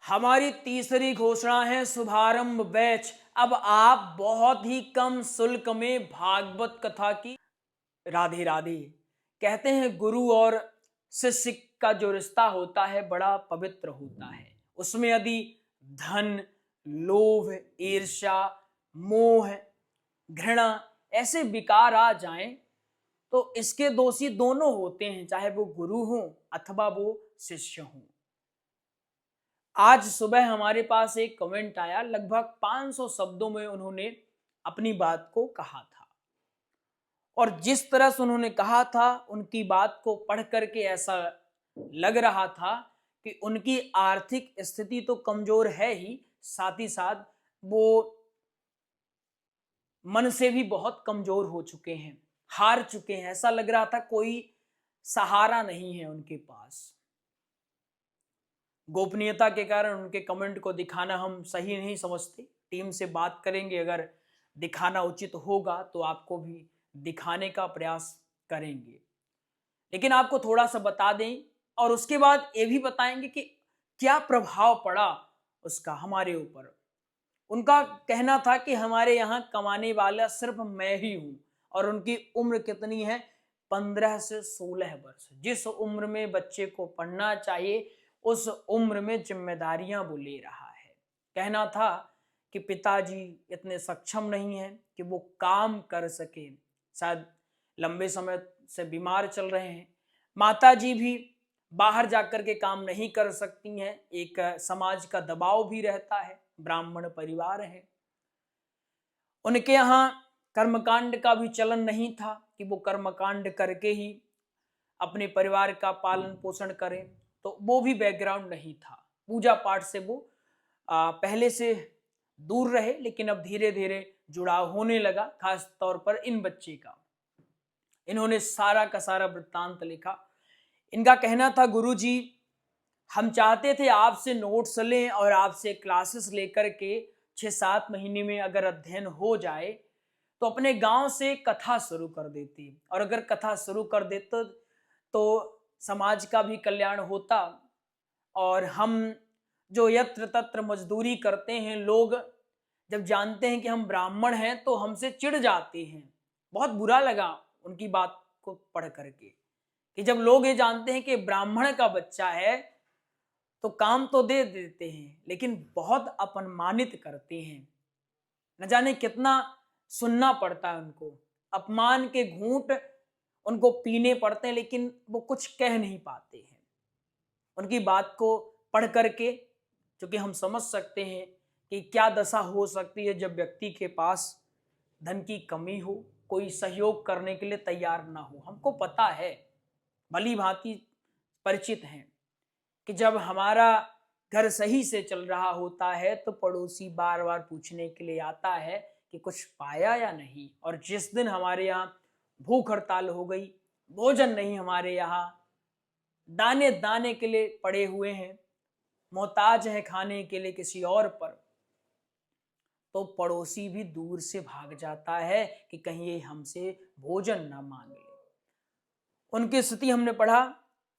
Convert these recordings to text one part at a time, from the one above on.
हमारी तीसरी घोषणा है शुभारंभ बैच। अब आप बहुत ही कम शुल्क में भागवत कथा की राधे राधे। कहते हैं गुरु और शिष्य का जो रिश्ता होता है बड़ा पवित्र होता है। उसमें यदि धन, लोभ, ईर्ष्या, मोह, घृणा ऐसे विकार आ जाएं तो इसके दोषी दोनों होते हैं, चाहे वो गुरु हो अथवा वो शिष्य हो। आज सुबह हमारे पास एक कमेंट आया, लगभग 500 शब्दों में उन्होंने अपनी बात को कहा था और जिस तरह से उन्होंने कहा था उनकी बात को पढ़ करके ऐसा लग रहा था कि उनकी आर्थिक स्थिति तो कमजोर है ही, साथ ही साथ वो मन से भी बहुत कमजोर हो चुके हैं, हार चुके हैं। ऐसा लग रहा था कोई सहारा नहीं है उनके पास। गोपनीयता के कारण उनके कमेंट को दिखाना हम सही नहीं समझते। टीम से बात करेंगे, अगर दिखाना उचित होगा तो आपको भी दिखाने का प्रयास करेंगे। लेकिन आपको थोड़ा सा बता दें और उसके बाद ये भी बताएंगे कि क्या प्रभाव पड़ा उसका हमारे ऊपर। उनका कहना था कि हमारे यहाँ कमाने वाला सिर्फ मैं ही हूं और उनकी उम्र कितनी है, 15 से 16 वर्ष। जिस उम्र में बच्चे को पढ़ना चाहिए उस उम्र में जिम्मेदारियां वो ले रहा है। कहना था कि पिताजी इतने सक्षम नहीं है कि वो काम कर सके, शायद लंबे समय से बीमार चल रहे हैं। माताजी भी बाहर जाकर के काम नहीं कर सकती हैं, एक समाज का दबाव भी रहता है, ब्राह्मण परिवार है। उनके यहाँ कर्मकांड का भी चलन नहीं था कि वो कर्मकांड करके ही अपने परिवार का पालन पोषण करें, तो वो भी बैकग्राउंड नहीं था। पूजा पाठ से वो पहले से दूर रहे, लेकिन अब धीरे धीरे जुड़ाव होने लगा, खास तौर पर इन बच्चे का। इन्होंने सारा का सारा वृत्तांत लिखा। इनका कहना था, गुरुजी हम चाहते थे आपसे नोट्स लें और आपसे क्लासेस लेकर के 6-7 महीने में अगर अध्ययन हो जाए तो अपने गांव से कथा शुरू कर देते, और अगर कथा शुरू कर देते तो समाज का भी कल्याण होता। और हम जो यत्र तत्र मजदूरी करते हैं, लोग जब जानते हैं कि हम ब्राह्मण हैं तो हमसे चिढ़ जाते हैं। बहुत बुरा लगा उनकी बात को पढ़ करके कि जब लोग ये जानते हैं कि ब्राह्मण का बच्चा है तो काम तो दे देते हैं लेकिन बहुत अपमानित करते हैं। न जाने कितना सुनना पड़ता है उनको, अपमान के घूंट उनको पीने पड़ते हैं, लेकिन वो कुछ कह नहीं पाते हैं। उनकी बात को पढ़ करके क्योंकि हम समझ सकते हैं कि क्या दशा हो सकती है जब व्यक्ति के पास धन की कमी हो, कोई सहयोग करने के लिए तैयार ना हो। हमको पता है, भली भांति परिचित हैं कि जब हमारा घर सही से चल रहा होता है तो पड़ोसी बार बार पूछने के लिए आता है कि कुछ पाया या नहीं। और जिस दिन हमारे यहाँ भूख हड़ताल हो गई, भोजन नहीं हमारे यहाँ, दाने दाने के लिए पड़े हुए हैं, मोहताज है खाने के लिए किसी और पर, तो पड़ोसी भी दूर से भाग जाता है कि कहीं ये हमसे भोजन ना मांग ले। उनकी स्थिति हमने पढ़ा,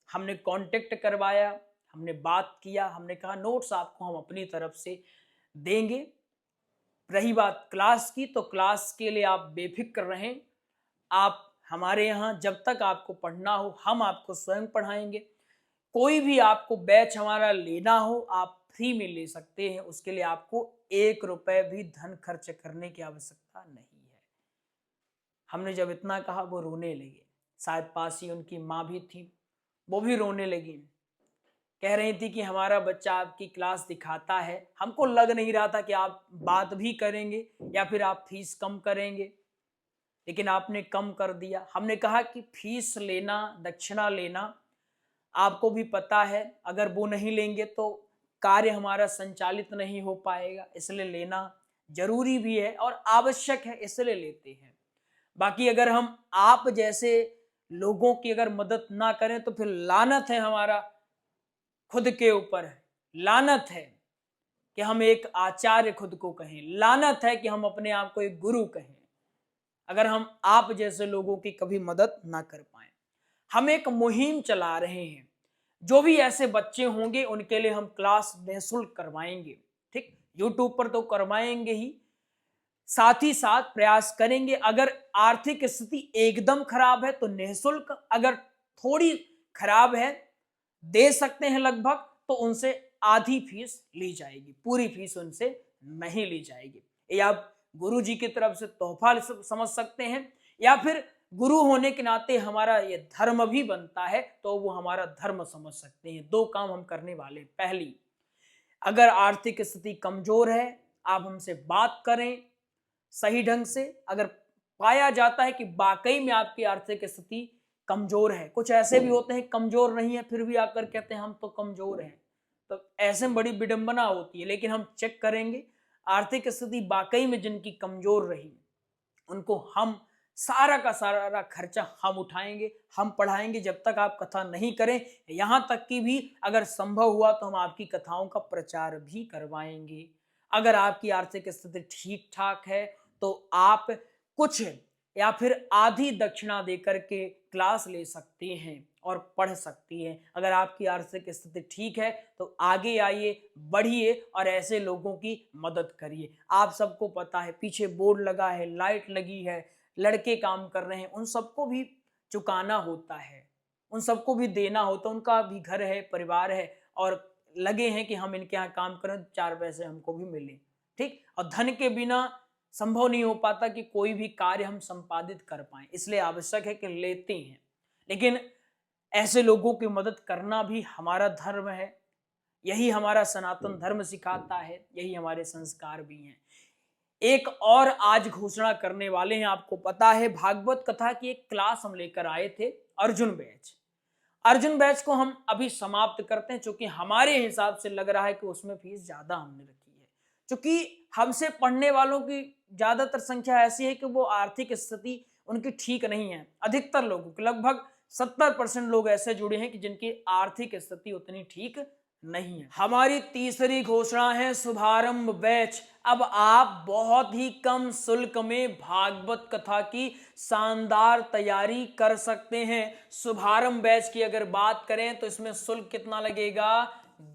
हमने कांटेक्ट करवाया, हमने बात किया, हमने कहा नोट्स आपको हम अपनी तरफ से देंगे। रही बात क्लास की, तो क्लास के लिए आप बेफिक्र रहें। आप हमारे यहाँ जब तक आपको पढ़ना हो हम आपको स्वयं पढ़ाएंगे। कोई भी आपको बैच हमारा लेना हो आप फ्री में ले सकते हैं, उसके लिए आपको 1 रुपए भी धन खर्च करने की आवश्यकता नहीं है। हमने जब इतना कहा वो रोने लगे। शायद पास ही उनकी माँ भी थी, वो भी रोने लगी। कह रही थी कि हमारा बच्चा आपकी क्लास दिखाता है, हमको लग नहीं रहा था कि आप बात भी करेंगे या फिर आप फीस कम करेंगे, लेकिन आपने कम कर दिया। हमने कहा कि फीस लेना, दक्षिणा लेना आपको भी पता है, अगर वो नहीं लेंगे तो कार्य हमारा संचालित नहीं हो पाएगा, इसलिए लेना जरूरी भी है और आवश्यक है, इसलिए लेते हैं। बाकी अगर हम आप जैसे लोगों की अगर मदद ना करें तो फिर लानत है हमारा खुद के ऊपर, लानत है कि हम एक आचार्य खुद को कहें, लानत है कि हम अपने आप को एक गुरु कहें, अगर हम आप जैसे लोगों की कभी मदद ना कर पाए। हम एक मुहिम चला रहे हैं जो भी ऐसे बच्चे होंगे उनके लिए हम क्लास निःशुल्क करवाएंगे। ठीक, यूट्यूब पर तो करवाएंगे ही, साथ ही साथ प्रयास करेंगे अगर आर्थिक स्थिति एकदम खराब है तो निःशुल्क, अगर थोड़ी खराब है, दे सकते हैं लगभग, तो उनसे आधी फीस ली जाएगी, पूरी फीस उनसे नहीं ली जाएगी। ये आप गुरु जी की तरफ से तोहफा समझ सकते हैं, या फिर गुरु होने के नाते हमारा ये धर्म भी बनता है तो वो हमारा धर्म समझ सकते हैं। दो काम हम करने वाले हैं। पहली, अगर आर्थिक स्थिति कमजोर है, आप हमसे बात करें सही ढंग से। अगर पाया जाता है कि वाकई में आपकी आर्थिक स्थिति कमजोर है, कुछ ऐसे भी होते हैं कमजोर नहीं है फिर भी आकर कहते हैं हम तो कमजोर हैं, तो ऐसे में बड़ी विडंबना होती है। लेकिन हम चेक करेंगे आर्थिक स्थिति वाकई में जिनकी कमजोर रही, उनको हम सारा का सारा खर्चा हम उठाएंगे, हम पढ़ाएंगे जब तक आप कथा नहीं करें। यहां तक कि भी अगर संभव हुआ तो हम आपकी कथाओं का प्रचार भी करवाएंगे। अगर आपकी आर्थिक स्थिति ठीक ठाक है तो आप कुछ या फिर आधी दक्षिणा देकर के क्लास ले सकते हैं और पढ़ सकती हैं। अगर आपकी आर्थिक स्थिति ठीक है तो आगे आइए, बढ़िए और ऐसे लोगों की मदद करिए। आप सबको पता है पीछे बोर्ड लगा है, लाइट लगी है, लड़के काम कर रहे हैं, उन सबको भी चुकाना होता है, उन सबको भी देना होता है, उनका भी घर है, परिवार है, और लगे हैं कि हम इनके यहाँ काम करें, 4 पैसे हमको भी मिले। ठीक, और धन के बिना संभव नहीं हो पाता कि कोई भी कार्य हम संपादित कर पाएं, इसलिए आवश्यक है कि लेते हैं। लेकिन ऐसे लोगों की मदद करना भी हमारा धर्म है, यही हमारा सनातन धर्म सिखाता है, यही हमारे संस्कार भी हैं। एक और आज घोषणा करने वाले हैं, आपको पता है भागवत कथा की एक क्लास हम लेकर आए थे, अर्जुन बैच। अर्जुन बैच को हम अभी समाप्त करते हैं, क्योंकि हमारे हिसाब से लग रहा है कि उसमें फीस ज्यादा हमने रखी है, क्योंकि हमसे पढ़ने वालों की ज्यादातर संख्या ऐसी है कि वो आर्थिक स्थिति उनकी ठीक नहीं है। अधिकतर लोगों की लगभग 70% लोग ऐसे जुड़े हैं कि जिनकी आर्थिक स्थिति उतनी ठीक नहीं है। हमारी तीसरी घोषणा है शुभारंभ बैच। अब आप बहुत ही कम शुल्क में भागवत कथा की शानदार तैयारी कर सकते हैं। शुभारंभ बैच की अगर बात करें तो इसमें शुल्क कितना लगेगा?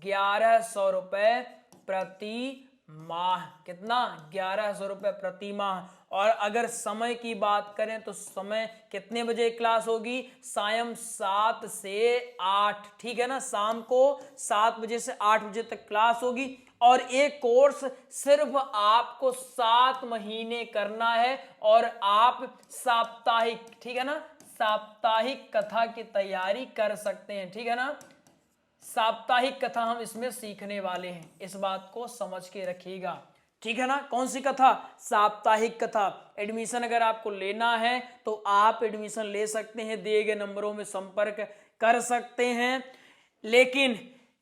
1100 रुपए प्रति माह। कितना? 1100 रुपए प्रति माह। और अगर समय की बात करें तो समय कितने बजे क्लास होगी? सायं 7 से 8, ठीक है ना, शाम को 7 बजे से 8 बजे तक क्लास होगी। और एक कोर्स सिर्फ आपको 7 महीने करना है और आप साप्ताहिक, ठीक है ना, साप्ताहिक कथा की तैयारी कर सकते हैं, ठीक है ना। साप्ताहिक कथा हम इसमें सीखने वाले हैं, इस बात को समझ के रखिएगा, ठीक है ना। कौन सी कथा? साप्ताहिक कथा। एडमिशन अगर आपको लेना है तो आप एडमिशन ले सकते हैं, दिए गए नंबरों में संपर्क कर सकते हैं। लेकिन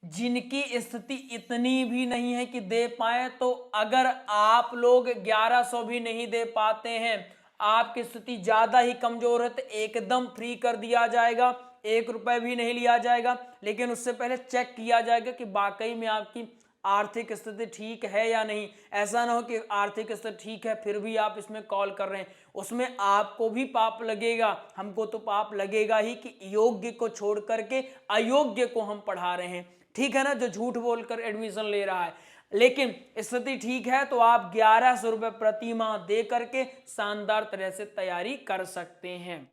जिनकी स्थिति इतनी भी नहीं है कि दे पाए, तो अगर आप लोग 1100 भी नहीं दे पाते हैं, आपकी स्थिति ज्यादा ही कमजोर है, तो एकदम फ्री कर दिया जाएगा, 1 रुपए भी नहीं लिया जाएगा। लेकिन उससे पहले चेक किया जाएगा कि वाकई में आपकी आर्थिक स्थिति ठीक है या नहीं। ऐसा ना हो कि आर्थिक स्थिति ठीक है फिर भी आप इसमें कॉल कर रहे हैं, उसमें आपको भी पाप लगेगा, हमको तो पाप लगेगा ही कि योग्य को छोड़ करके अयोग्य को हम पढ़ा रहे हैं, ठीक है ना, जो झूठ बोलकर एडमिशन ले रहा है। लेकिन स्थिति ठीक है तो आप 1100 रुपए प्रति माह दे करके शानदार तरह से तैयारी कर सकते हैं।